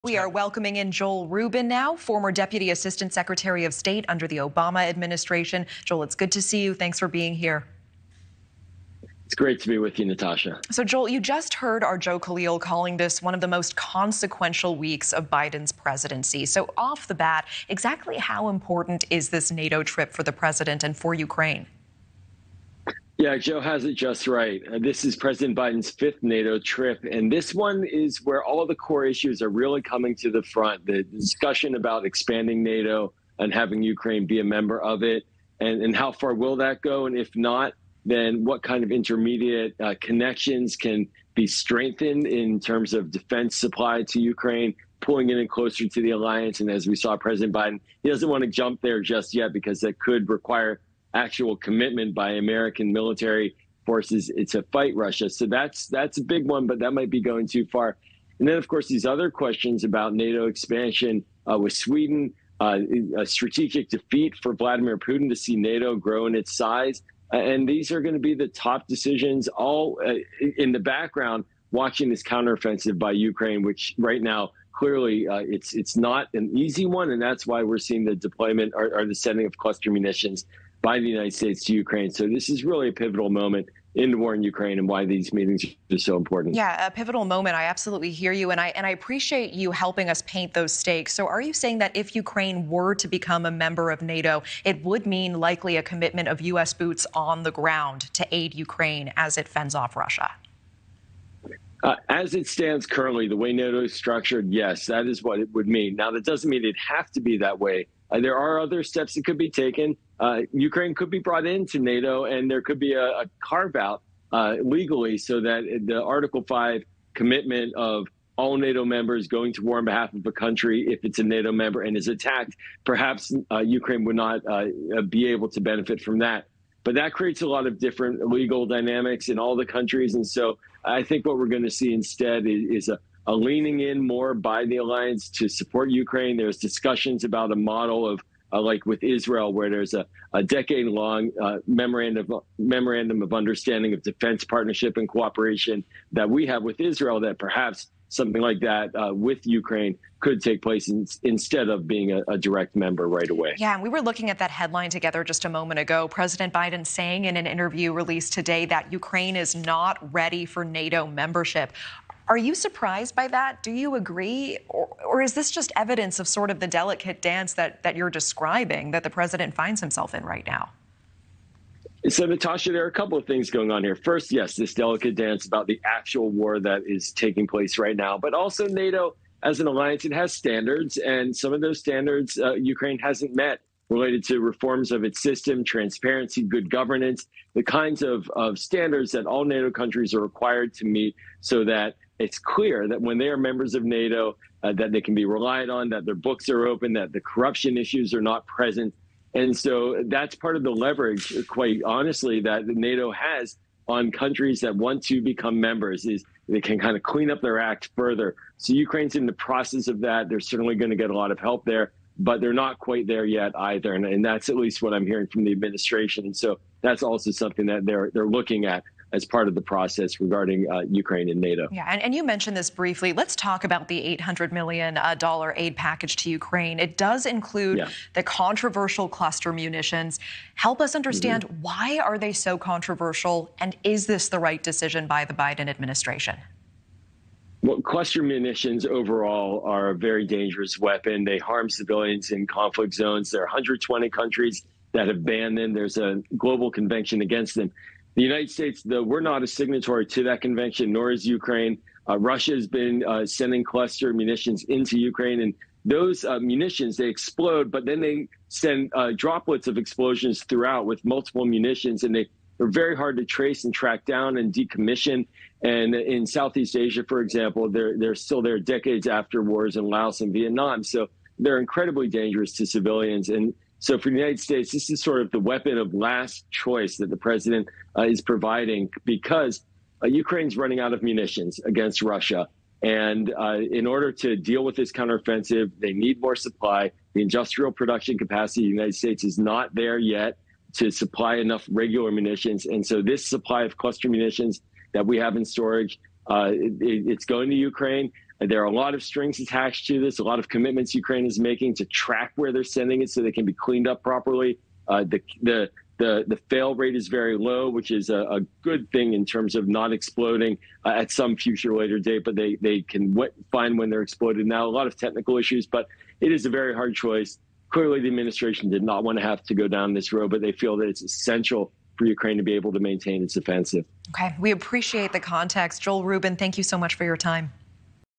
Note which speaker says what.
Speaker 1: We are welcoming in Joel Rubin now, former Deputy Assistant Secretary of State under the Obama administration. Joel, it's good to see you. Thanks for being here.
Speaker 2: It's great to be with you, Natasha.
Speaker 1: So, Joel, you just heard our Joe Khalil calling this one of the most consequential weeks of Biden's presidency. So off the bat, exactly how important is this NATO trip for the president and for Ukraine?
Speaker 2: Yeah, Joe has it just right. This is President Biden's fifth NATO trip, and this one is where all the core issues are really coming to the front. The discussion about expanding NATO and having Ukraine be a member of it, and how far will that go? And if not, then what kind of intermediate connections can be strengthened in terms of defense supply to Ukraine, pulling it in closer to the alliance. And as we saw, President Biden, he doesn't want to jump there just yet because that could require actual commitment by American military forces to fight Russia. So that's a big one, but that might be going too far. And then, of course, these other questions about NATO expansion with Sweden, a strategic defeat for Vladimir Putin to see NATO grow in its size. And these are going to be the top decisions, all in the background, watching this counteroffensive by Ukraine, which right now, clearly, it's not an easy one. And that's why we're seeing the deployment or the sending of cluster munitions by the United States to Ukraine. So this is really a pivotal moment in the war in Ukraine and why these meetings are so important.
Speaker 1: Yeah, a pivotal moment. I absolutely hear you. And I appreciate you helping us paint those stakes. So are you saying that if Ukraine were to become a member of NATO, it would mean likely a commitment of U.S. boots on the ground to aid Ukraine as it fends off Russia?
Speaker 2: As it stands currently, the way NATO is structured, yes, that is what it would mean. Now, that doesn't mean it'd have to be that way. There are other steps that could be taken. Ukraine could be brought into NATO, and there could be a carve-out legally so that the Article 5 commitment of all NATO members going to war on behalf of a country, if it's a NATO member and is attacked, perhaps Ukraine would not be able to benefit from that. But that creates a lot of different legal dynamics in all the countries. And so I think what we're going to see instead is a leaning in more by the alliance to support Ukraine. There's discussions about a model of like with Israel, where there's a decade-long memorandum of understanding of defense partnership and cooperation that we have with Israel, that perhaps something like that with Ukraine could take place instead of being a direct member right away.
Speaker 1: Yeah, and we were looking at that headline together just a moment ago. President Biden saying in an interview released today that Ukraine is not ready for NATO membership. Are you surprised by that? Do you agree? Or is this just evidence of sort of the delicate dance that you're describing that the president finds himself in right now?
Speaker 2: So, Natasha, there are a couple of things going on here. First, yes, this delicate dance about the actual war that is taking place right now, but also NATO as an alliance, it has standards, and some of those standards Ukraine hasn't met, related to reforms of its system, transparency, good governance, the kinds of standards that all NATO countries are required to meet so that it's clear that when they are members of NATO, that they can be relied on, that their books are open, that the corruption issues are not present. And so that's part of the leverage, quite honestly, that NATO has on countries that want to become members, is they can kind of clean up their act further. So Ukraine's in the process of that. They're certainly going to get a lot of help there, but they're not quite there yet either. And that's at least what I'm hearing from the administration. And so that's also something that they're looking at as part of the process regarding Ukraine and NATO.
Speaker 1: Yeah, and you mentioned this briefly. Let's talk about the $800 million aid package to Ukraine. It does include the controversial cluster munitions. Help us understand why are they so controversial, and is this the right decision by the Biden administration?
Speaker 2: Well, cluster munitions overall are a very dangerous weapon. They harm civilians in conflict zones. There are 120 countries that have banned them. There's a global convention against them. The United States, though, we're not a signatory to that convention, nor is Ukraine. Russia has been sending cluster munitions into Ukraine, and those munitions, they explode, but then they send droplets of explosions throughout with multiple munitions, and they're very hard to trace and track down and decommission. And in Southeast Asia, for example, they're still there decades after wars in Laos and Vietnam. So they're incredibly dangerous to civilians. And so for the United States, this is sort of the weapon of last choice that the president is providing, because Ukraine's running out of munitions against Russia. And in order to deal with this counteroffensive, they need more supply. The industrial production capacity of the United States is not there yet to supply enough regular munitions. And so this supply of cluster munitions that we have in storage, it's going to Ukraine. There are a lot of strings attached to this, a lot of commitments Ukraine is making to track where they're sending it so they can be cleaned up properly. The fail rate is very low, which is a good thing in terms of not exploding at some future later date, but they can find when they're exploded now. A lot of technical issues, but it is a very hard choice. Clearly, the administration did not want to have to go down this road, but they feel that it's essential for Ukraine to be able to maintain its offensive.
Speaker 1: Okay, we appreciate the context. Joel Rubin, thank you so much for your time.